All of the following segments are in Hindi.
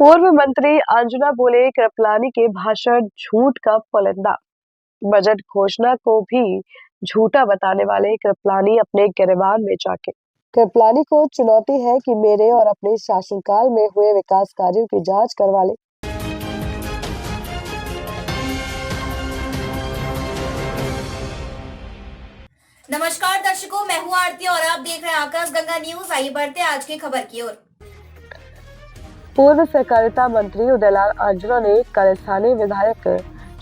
पूर्व मंत्री अंजना बोले कृपलानी के भाषण झूठ का पुलिंदा। बजट घोषणा को भी झूठा बताने वाले कृपलानी अपने गिरबान में जाके। कृपलानी को चुनौती है कि मेरे और अपने शासनकाल में हुए विकास कार्यों की जांच करवा ले। नमस्कार दर्शकों, मैं हूं आरती और आप देख रहे हैं आकाशगंगा न्यूज। आइए बढ़ते हैं आज की खबर की ओर। पूर्व सहकारिता मंत्री उदयलाल आंजना ने कल स्थानीय विधायक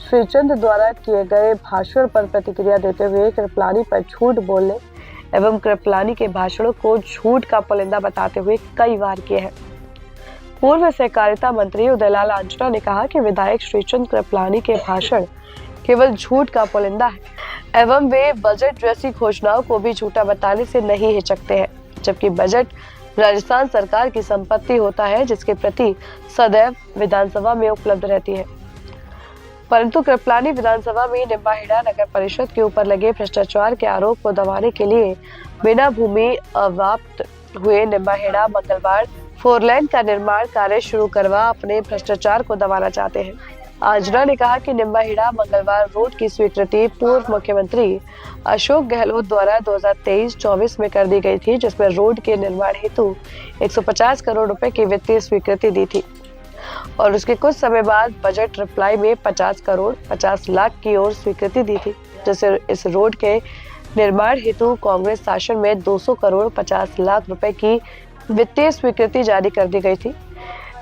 श्रीचंद द्वारा किए गए भाषण पर प्रतिक्रिया देते हुए कृपलानी पर झूठ बोलने एवं कृपलानी के भाषणों को झूठ का पुलिंदा बताते हुए कई वार किए हैं। पूर्व सहकारिता मंत्री उदयलाल आंजना ने कहा कि विधायक श्रीचंद कृपलानी के भाषण केवल झूठ का पुलिंदा है एवं वे बजट जैसी घोषणाओं को भी झूठा बताने से नहीं हिचकते हैं, जबकि बजट राजस्थान सरकार की संपत्ति होता है जिसके प्रति सदैव विधानसभा में उपलब्ध रहती है। परंतु कृपलानी विधानसभा में निम्बाहेड़ा नगर परिषद के ऊपर लगे भ्रष्टाचार के आरोप को दबाने के लिए बिना भूमि अवाप्त हुए निम्बाहेड़ा मंगलवार 4 लेन का निर्माण कार्य शुरू करवा अपने भ्रष्टाचार को दबाना चाहते हैं। आंजना ने कहा कि निम्बाहेड़ा मंगलवार रोड की स्वीकृति पूर्व मुख्यमंत्री अशोक गहलोत द्वारा 2023-24 में कर दी गई थी, जिसमें रोड के निर्माण हेतु 150 करोड़ रुपए की वित्तीय स्वीकृति दी थी और उसके कुछ समय बाद बजट रिप्लाई में 50 करोड़ 50 लाख की ओर स्वीकृति दी थी, जिससे इस रोड के निर्माण हेतु कांग्रेस शासन में 200 करोड़ 50 लाख रुपए की वित्तीय स्वीकृति जारी कर दी गई थी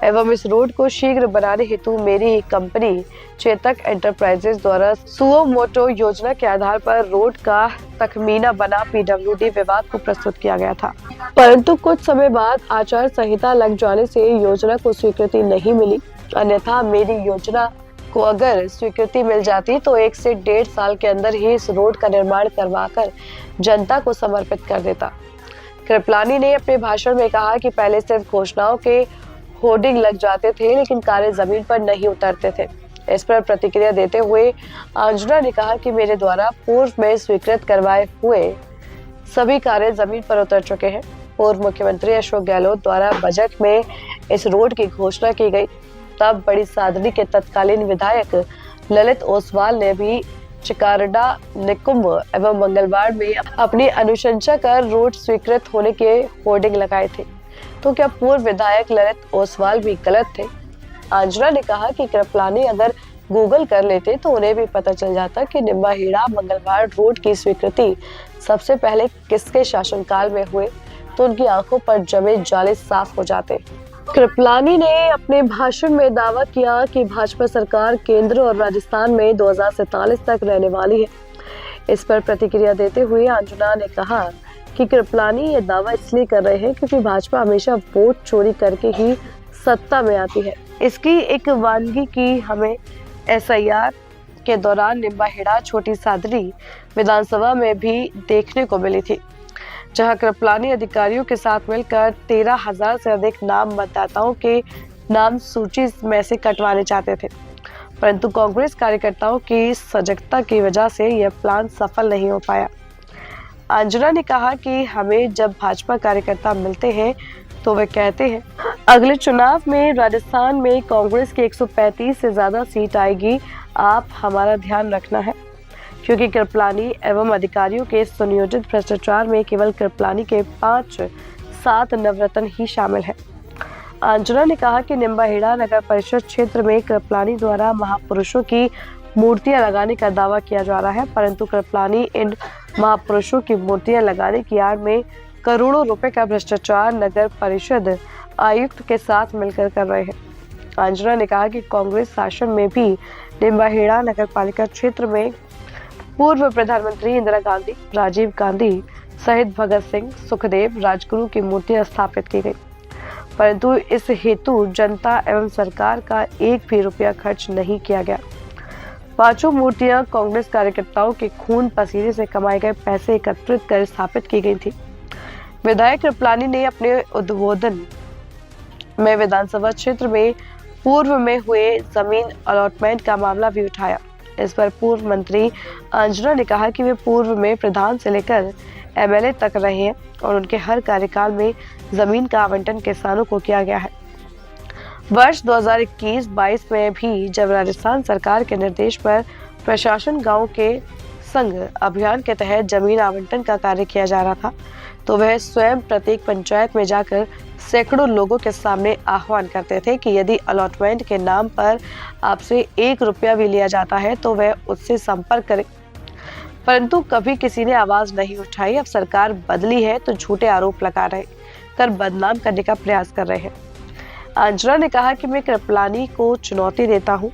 एवं इस रोड को शीघ्र बनाने हेतु मेरी ही कंपनी चेतक एंटरप्राइजेज द्वारा सुओ मोटो योजना के आधार पर रोड का तखमीना बना पीडब्ल्यूडी विभाग को प्रस्तुत किया गया था। परंतु कुछ समय बाद आचार संहिता लग जाने से योजना को स्वीकृति नहीं मिली, अन्यथा मेरी योजना को अगर स्वीकृति मिल जाती तो 1 से 1.5 साल के अंदर ही इस रोड का निर्माण करवाकर जनता को समर्पित कर देता। कृपलानी ने अपने भाषण में कहा कि पहले सिर्फ घोषणाओं के होर्डिंग लग जाते थे लेकिन कार्य जमीन पर नहीं उतरते थे। इस पर प्रतिक्रिया देते हुए आंजना ने कहा कि मेरे द्वारा पूर्व में स्वीकृत करवाए हुए सभी कार्य जमीन पर उतर चुके हैं। पूर्व मुख्यमंत्री अशोक गहलोत द्वारा बजट में इस रोड की घोषणा की गई, तब बड़ी सादड़ी के तत्कालीन विधायक ललित ओसवाल ने भी चिकारडा निकुंभ एवं मंगलवार में अपनी अनुशंसा कर रोड स्वीकृत होने के होर्डिंग लगाए थे, तो क्या पूर्व विधायक ललित ओसवाल भी गलत थे? आंजना ने कहा कि कृपलानी अगर गूगल कर लेते तो उन्हें भी पता चल जाता कि निम्बाहेड़ा मंगलवार रोड की स्वीकृति सबसे पहले किसके शासनकाल में हुए, तो उनकी आंखों पर जमे जाले साफ हो जाते। कृपलानी ने अपने भाषण में दावा किया कि भाजपा सरकार केंद्र और राजस्थान में 2047 तक रहने वाली है। इस पर प्रतिक्रिया देते हुए आंजना ने कहा कि कृपलानी ये दावा इसलिए कर रहे हैं क्योंकि भाजपा हमेशा वोट चोरी करके ही सत्ता में आती है। इसकी एक वानगी की हमें SIR के दौरान निम्बाहेड़ा छोटी सादड़ी विधानसभा में भी देखने को मिली थी, जहां कृपलानी अधिकारियों के साथ मिलकर 13,000 से अधिक नाम मतदाताओं के नाम सूची में से कटवाने चाहते थे, परंतु कांग्रेस कार्यकर्ताओं की सजगता की वजह से यह प्लान सफल नहीं हो पाया। अंजना ने कहा कि हमें जब भाजपा कार्यकर्ता मिलते हैं तो वे कहते हैं अगले चुनाव में राजस्थान में कांग्रेस की 135 से ज्यादा सीट आएगी, आप हमारा ध्यान रखना है, क्योंकि कृपलानी एवं अधिकारियों के सुनियोजित भ्रष्टाचार में केवल कृपलानी के 5-7 नवरत्न ही शामिल है। अंजना ने कहा कि निम्बाहेड़ा नगर परिषद क्षेत्र में कृपलानी द्वारा महापुरुषों की मूर्तियां लगाने का दावा किया जा रहा है, परंतु कृपलानी इन महापुरुषों की मूर्तियां लगाने की आड़ में करोड़ों रुपए का भ्रष्टाचार नगर परिषद आयुक्त के साथ मिलकर कर रहे हैं। अंजना ने कहा कि कांग्रेस शासन में भी निम्बाहेड़ा नगर पालिका क्षेत्र में पूर्व प्रधानमंत्री इंदिरा गांधी, राजीव गांधी सहित भगत सिंह, सुखदेव, राजगुरु की मूर्तियां स्थापित की गई, परंतु इस हेतु जनता एवं सरकार का 1 भी रुपया खर्च नहीं किया गया। 5 मूर्तियां कांग्रेस कार्यकर्ताओं के खून पसीने से कमाए गए पैसे एकत्रित कर स्थापित की गई थी। विधायक कृपलानी ने अपने उद्बोधन में विधानसभा क्षेत्र में पूर्व में हुए जमीन अलॉटमेंट का मामला भी उठाया। इस पर पूर्व मंत्री अंजना ने कहा कि वे पूर्व में प्रधान से लेकर MLA तक रहे हैं और उनके हर कार्यकाल में जमीन का आवंटन किसानों को किया गया है। वर्ष 2021-22 में भी जब राजस्थान सरकार के निर्देश पर प्रशासन गांव के संग अभियान के तहत जमीन आवंटन का कार्य किया जा रहा था, तो वह स्वयं प्रत्येक पंचायत में जाकर सैकड़ों लोगों के सामने आह्वान करते थे कि यदि अलॉटमेंट के नाम पर आपसे 1 रुपया भी लिया जाता है तो वह उससे संपर्क करें। परंतु कभी किसी ने आवाज नहीं उठाई। अब सरकार बदली है तो झूठे आरोप लगा रहे कर बदनाम करने का प्रयास कर रहे हैं। अंजना ने कहा कि मैं कृपलानी को चुनौती देता हूं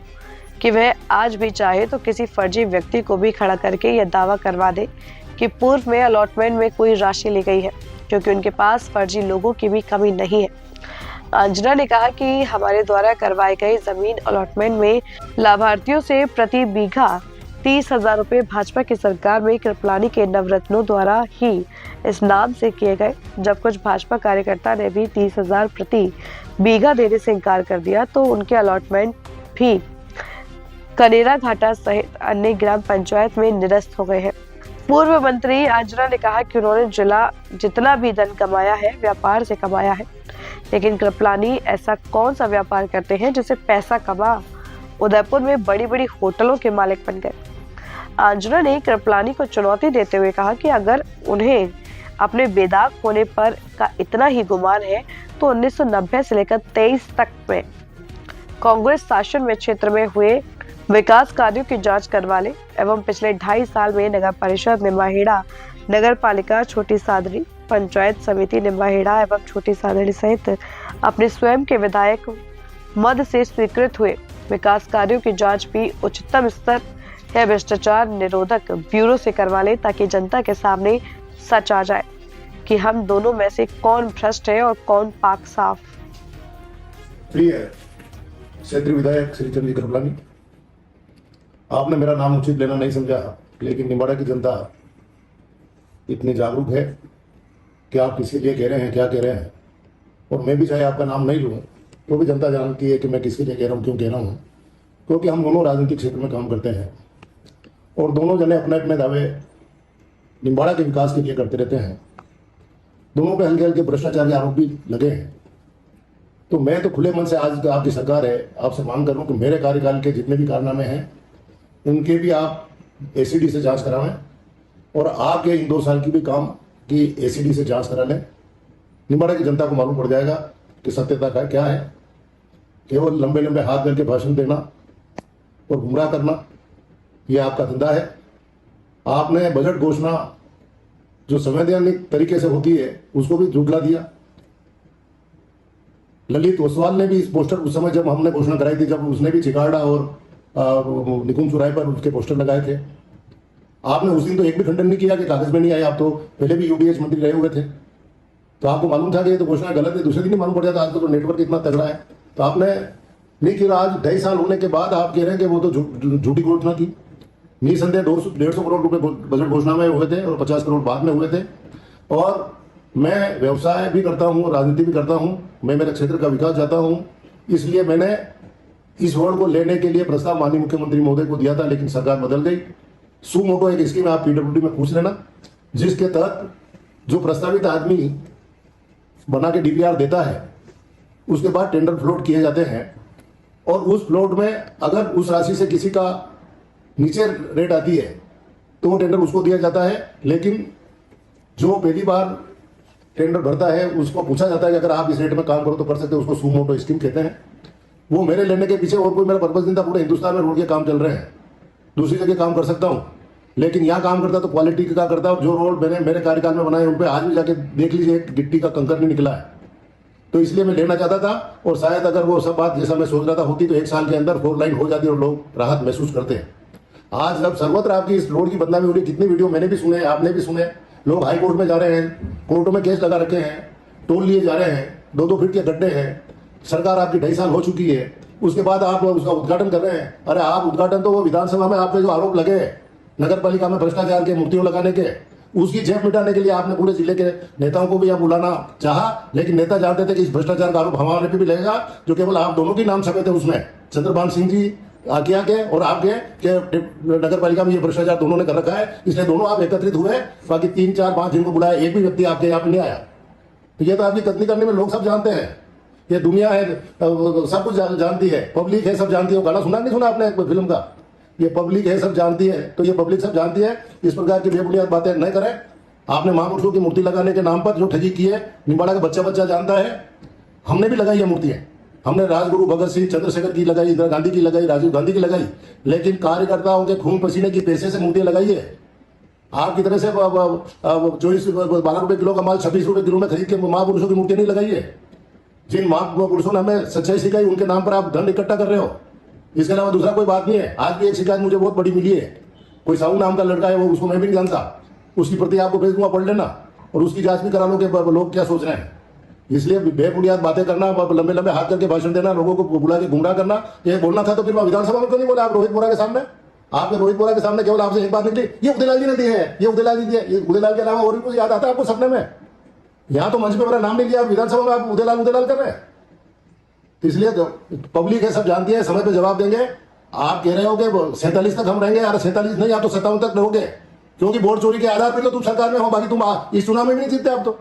कि वह आज भी चाहे तो किसी फर्जी व्यक्ति को भी खड़ा करके यह दावा करवा दे कि पूर्व में अलॉटमेंट में कोई राशि ली गई है, क्योंकि उनके पास फर्जी लोगों की भी कमी नहीं है। अंजना ने कहा कि हमारे द्वारा करवाए गए जमीन अलॉटमेंट में लाभार्थियों से प्रति बीघा 30,000 रुपए भाजपा की सरकार में कृपलानी के नवरत्नों द्वारा ही इस नाम से किए गए। जब कुछ भाजपा कार्यकर्ता ने भी 30,000 प्रति बीघा देने से इनकार कर दिया तो उनके अलॉटमेंट भी कनेरा घाटा सहित अन्य ग्राम पंचायत में निरस्त हो गए हैं। पूर्व मंत्री अंजना ने कहा कि उन्होंने जितना भी धन कमाया है व्यापार से कमाया है, लेकिन कृपलानी ऐसा कौन सा व्यापार करते हैं जिससे पैसा कमा उदयपुर में बड़ी बड़ी होटलों के मालिक बन गए। अंजना ने कृपलानी को चुनौती देते हुए कहा कि अगर उन्हें अपने बेदाग होने पर का इतना ही गुमान है तो 1990 से लेकर 23 तक में कांग्रेस शासन में क्षेत्र में हुए विकास कार्यों की जांच करवा ले एवं पिछले 2.5 साल में नगर परिषद निम्बाहेड़ा, नगर पालिका छोटी सादड़ी, पंचायत समिति निम्बाहेड़ा एवं छोटी सादड़ी सहित अपने स्वयं के विधायक मद से स्वीकृत हुए विकास कार्यों की जांच भी उच्चतम स्तर या भ्रष्टाचार निरोधक ब्यूरो से करवा ले, ताकि जनता के सामने सच आ जाए कि हम दोनों में से कौन भ्रष्ट है और कौन पाक साफ। प्रिय क्षेत्रीय विधायक श्री चंद्र कृपलानी, आपने मेरा नाम उचित लेना नहीं समझा, लेकिन निम्बाड़ा की जनता इतनी जागरूक है कि आप किसके लिए कह रहे हैं, क्या कह रहे हैं। और मैं भी चाहे आपका नाम नहीं लूँ तो भी जनता जानती है कि मैं किसके लिए कह रहा हूँ, क्यों कह रहा हूँ। क्योंकि हम दोनों राजनीतिक क्षेत्र में काम करते हैं और दोनों जने अपने अपने दावे निम्बाड़ा के विकास के लिए करते रहते हैं। दोनों पे हल्के हल्के भ्रष्टाचार के आरोप भी लगे हैं। तो मैं तो खुले मन से, आज आपकी सरकार है, आपसे मांग कर रहा हूँ कि मेरे कार्यकाल के जितने भी कारनामे हैं उनके भी आप एसीडी से जांच करावें और आपके इन 2 साल की भी काम की एसीडी से जांच करा लें। निम्बाड़ा की जनता को मालूम पड़ जाएगा कि सत्यता का क्या है। केवल लंबे लंबे हाथ करके भाषण देना और गुमराह करना ये आपका धंधा है। आपने बजट घोषणा जो संवैधानिक तरीके से होती है उसको भी झुठला दिया। ललित ओसवाल ने भी इस पोस्टर उस समय जब हमने घोषणा कराई थी, जब उसने भी चिकाड़ा और निकुंज चौराहे पर उसके पोस्टर लगाए थे, आपने उस दिन तो एक भी खंडन नहीं किया कि कागज में नहीं आए। आप तो पहले भी यूडीएच मंत्री रहे हुए थे, तो आपको मालूम था कि ये तो घोषणा गलत है। दूसरे दिन ही मालूम पड़ जाता। आज तो नेटवर्क इतना तगड़ा है, तो आपने नहीं किया। आज 2.5 साल होने के बाद आप कह रहे हैं कि वो तो झूठी घोषणा थी। निसंदेह 150 करोड़ रुपए बजट घोषणा में हुए थे और 50 करोड़ बाद में हुए थे। और मैं व्यवसाय भी करता हूँ, राजनीति भी करता हूँ, मैं मेरे क्षेत्र का विकास चाहता हूँ, इसलिए मैंने इस होल्ड को लेने के लिए प्रस्ताव माननीय मुख्यमंत्री महोदय को दिया था, लेकिन सरकार बदल गई। सुमोटो एक स्कीम आप पीडब्ल्यूडी में पूछ लेना, जिसके तहत जो प्रस्तावित आदमी बना के डीपीआर देता है उसके बाद टेंडर फ्लोट किए जाते हैं और उस फ्लोट में अगर उस राशि से किसी का नीचे रेट आती है तो वो टेंडर उसको दिया जाता है। लेकिन जो पहली बार टेंडर भरता है उसको पूछा जाता है कि अगर आप इस रेट में काम करो तो कर सकते हो। उसको सुमोटो स्कीम कहते हैं। वो मेरे लेने के पीछे और कोई मेरा पर्पज नहीं था। पूरे हिंदुस्तान में रोड के काम चल रहे हैं, दूसरी जगह काम कर सकता हूँ, लेकिन यहाँ काम करता तो क्वालिटी का करता। और जो रोड मैंने मेरे कार्यकाल में बनाए उन पर आज भी जाके देख लीजिए, एक गिट्टी का कंकर नहीं निकला है। तो इसलिए मैं लेना चाहता था और शायद अगर वो सब बात जैसा मैं सोच रहा था होती तो 1 साल के अंदर 4 लाइन हो जाती और लोग राहत महसूस करते हैं। आज जब सर्वत्र आपकी इस रोड की बदनामी हो रही, कितनी वीडियो मैंने भी सुने, आपने भी सुने, लोग हाई कोर्ट में जा रहे हैं, कोर्टों में केस लगा रखे हैं, टोल लिए जा रहे हैं, 2-2 फीट के गड्ढे हैं। सरकार आपकी 2.5 साल हो चुकी है, उसके बाद आप उसका उद्घाटन कर रहे हैं। अरे आप उद्घाटन तो वो विधानसभा में आपने जो आरोप लगे नगर पालिका में भ्रष्टाचार के, मूर्तियों लगाने के, उसकी झेप मिटाने के लिए आपने पूरे जिले के नेताओं को भी यहाँ बुलाना चाहा, लेकिन नेता जानते थे कि इस भ्रष्टाचार का आरोप हमारे पे भी लगेगा, जो केवल आप दोनों के नाम छपे थे उसमें, चंद्रभान सिंह जी आकिया के और आपके नगर पालिका में ये भ्रष्टाचार दोनों ने कर रखा है। इसलिए दोनों आप एकत्रित हुए, बाकी 3, 4, 5 जिनको बुलाया, एक भी व्यक्ति आपके यहाँ पे नहीं आया। तो ये तो आपकी कथनी करने में लोग सब जानते हैं। ये दुनिया है, सब कुछ जानती है, पब्लिक है, सब जानती है। गाना सुना नहीं सुना आपने फिल्म का? ये पब्लिक है, सब जानती है, तो ये पब्लिक सब जानती है। इस प्रकार की बेबुनियाद बातें न करें। आपने महापुरुषों की मूर्ति लगाने के नाम पर जो ठगी की है, निम्बाड़ा का बच्चा बच्चा जानता है। हमने भी लगाई है मूर्तियां, हमने राजगुरु भगत सिंह, चंद्रशेखर की लगाई, इंदिरा गांधी की लगाई, राजीव गांधी की लगाई, लेकिन कार्यकर्ताओं के खून पसीने की पैसे से मूर्तियां लगाई है। आपकी तरह से 12 रुपए किलो का माल 26 रुपए किलो में खरीद के महापुरुषों की मूर्तियां नहीं लगाई है। जिन महापुरुषों ने हमें सच्चाई सिखाई, उनके नाम पर आप धन इकट्ठा कर रहे हो। इसके अलावा दूसरा कोई बात नहीं है। आज भी एक शिकायत मुझे बहुत बड़ी मिली है, कोई साहू नाम का लड़का है, वो उसको मैं भी नहीं जानता, उसकी प्रति आपको भेज दूंगा, पढ़ लेना और उसकी जांच भी करा लो कि लोग क्या सोच रहे हैं। इसलिए बेबुनियाद बातें करना, लंबे लंबे हाथ करके भाषण देना, लोगों को बुला के गुमराह करना, ये बोलना था तो फिर विधानसभा में क्यों नहीं बोला आप रोहित बोरा के सामने? आपने रोहित बोरा के सामने केवल आपसे एक बात निकली, ये उदयलाल जी ने दी है, ये उदयलाल जी दिए। ये उदयलाल के अलावा और भी कुछ याद आता है आपको सपने में? यहाँ तो मंच पे मेरा नाम नहीं लिया, विधानसभा में आप उदयलाल उदयलाल कर रहे हैं। तो इसलिए पब्लिक है, सब जानती है, समय पे जवाब देंगे। आप कह रहे हो कि 47 तक हम रहेंगे, यार 47 नहीं, आप तो 57 तक रहोगे, क्योंकि वोट चोरी के आधार पर तो तुम सरकार में हो, बाकी तुम इस चुनाव में भी नहीं जीतते। आप तो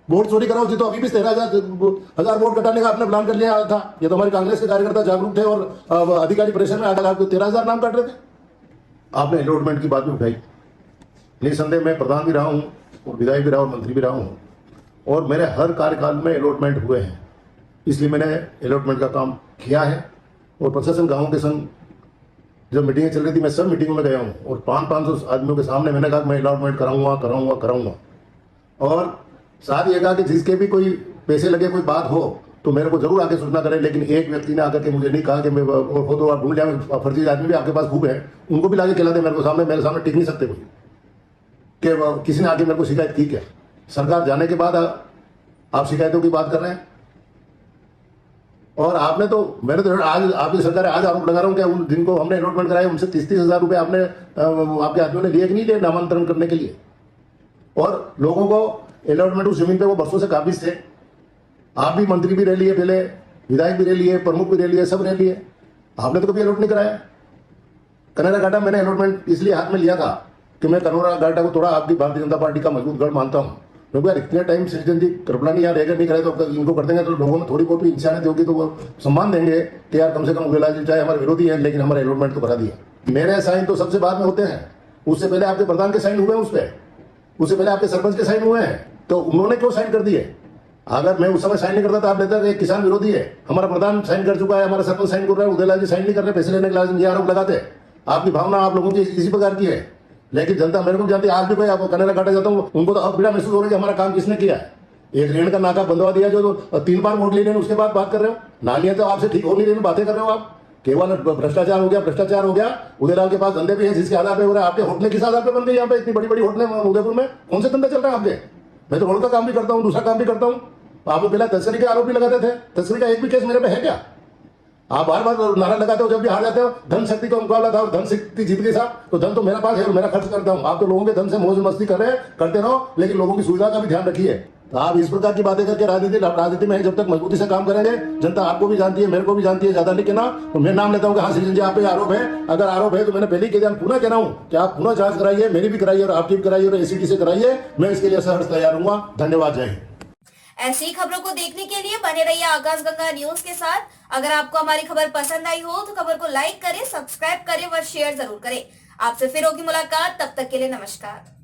वोट चोरी कराओ जी, तो अभी भी 13,000 वोट कटाने का आपने प्लान कर लिया था। ये तो हमारे कांग्रेस के कार्यकर्ता जागरूक थे और अधिकारी प्रेशर में आकर 13,000 नाम काट रहे थे। आपने अलॉटमेंट की बात भी उठाई। निसंदेह मैं प्रधान भी रहा हूँ और विधायक भी रहा और मंत्री भी रहा हूँ, और मेरे हर कार्यकाल में अलॉटमेंट हुए हैं, इसलिए मैंने अलॉटमेंट का काम किया है। और प्रशासन गाँव के संग जब मीटिंगें चल रही थी, मैं सब मीटिंगों में गया हूँ और 500 आदमियों के सामने मैंने कहा कि मैं अलॉटमेंट कराऊंगा। और साथ ये कहा कि जिसके भी कोई पैसे लगे, कोई बात हो तो मेरे को जरूर आके सूचना करें। लेकिन एक व्यक्ति ने आकर के मुझे नहीं कहा कि मैं फोटो आप ढूंढ लिया, फर्जी आदमी भी आपके पास खूब है, उनको भी लाके खिला दे मेरे सामने टिक नहीं सकते कोई, कि किसी ने आके मेरे को शिकायत की क्या? सरकार जाने के बाद आप शिकायतों की बात कर रहे हैं। और आपने तो, मैंने तो आज आपकी सरकार आज आरोप लगा रहा हूँ कि उन जिनको हमने अलॉटमेंट कराया उनसे 30,000 रुपए आपने आपके आदमियों ने लिए कि नहीं लिए नामांतरण करने के लिए? और लोगों को अलॉटमेंट उस जमीन पे वो बरसों से काबिज थे। आप भी मंत्री भी रह लिए, पहले विधायक भी रह लिए, प्रमुख भी रह लिए, सब रह लिए, आपने तो कभी अलॉट नहीं कराया। कनेरा घाटा मैंने अलॉटमेंट इसलिए हाथ में लिया था कि मैं कनेरा घाटा को थोड़ा आपकी भारतीय जनता पार्टी का मजबूत गढ़ मानता हूँ। क्योंकि यार इतने टाइम सृजन जी कृपलानी यहाँ रहकर नहीं करे तो इनको कर देंगे तो लोगों में थोड़ी बहुत भी इंसानियत होगी, तो वो सम्मान देंगे कि यार कम से कम उदयलाल जी चाहे हमारे विरोधी है लेकिन हमारे अलॉटमेंट तो करा दिया। मेरे साइन तो सबसे बाद में होते हैं, उससे पहले आपके प्रधान के साइन हुए हैं, उस पर उससे पहले आपके सरपंच के साइन हुए हैं, तो उन्होंने क्यों साइन कर दिए? अगर मैं उस समय साइन नहीं करता तो आप लेते एक किसान विरोधी है, हमारा प्रधान साइन कर चुका है, हमारा सरपंच साइन कर रहा है, उदयलाल जी साइन नहीं कर रहे, पैसे लेने के लिए ये आरोप लगाते। आपकी भावना आप लोगों की इसी प्रकार की है, लेकिन जनता मेरे को जानती है। आज भी कोई आपको कनेरा घाटा जाता हूँ, उनको तो अब पीड़ा महसूस हो रही है कि हमारा काम किसने किया है। एक रेण का नाका बंधवा दिया जो 3 बार वोट ले रहे हैं, उसके बाद बात कर रहे हो। नालियां तो आपसे ठीक हो नहीं रही, बातें कर रहे हो आप। केवल भ्रष्टाचार हो गया। उदयलाल के पास धंधे भी है जिसके आधार पे हो रहा है। आपके होटलें किस आधार पे बन गई? यहाँ पे इतनी बड़ी बड़ी होटलें उदयपुर में कौन से धंधे चल रहे हैं आपके? मैं तो रोड का काम भी करता हूँ, दूसरा काम भी करता हूँ। आप पहले तस्करी के आरोप भी लगाते थे, तस्करी का एक भी केस मेरे पे है क्या? आप बार बार नारा लगाते हो जब भी हार जाते हो, धन शक्ति का मुकाबला था और धन शक्ति जीत गई साहब, तो धन तो मेरे पास है और मेरा खर्च करता हूँ। आप तो लोगों के धन से मौज मस्ती कर रहे हैं, करते रहो, लेकिन लोगों की सुविधा का भी ध्यान रखिए। तो आप इस प्रकार की बातें करके राजनीति में जब तक मजबूती से काम करेंगे, जनता आपको भी जानती है, मेरे को भी जानती है, ज्यादा नहीं कहना तो मैं नाम लेता हूँ कि हाँ सृजन जी आप पे आरोप है। अगर आरोप है तो मैंने पहले ही पुनः कह रहा हूँ कि आप पुनः जांच कराइए, मेरी भी कराइए और आपकी भी कराइए और एसीटी से कराइए। मैं इसके लिए सहर्ष तैयार हूँ। धन्यवाद, जय हिंद। ऐसी खबरों को देखने के लिए बने रहिए आकाशगंगा न्यूज के साथ। अगर आपको हमारी खबर पसंद आई हो तो खबर को लाइक करें, सब्सक्राइब करें व शेयर जरूर करें। आपसे फिर होगी मुलाकात, तब तक के लिए नमस्कार।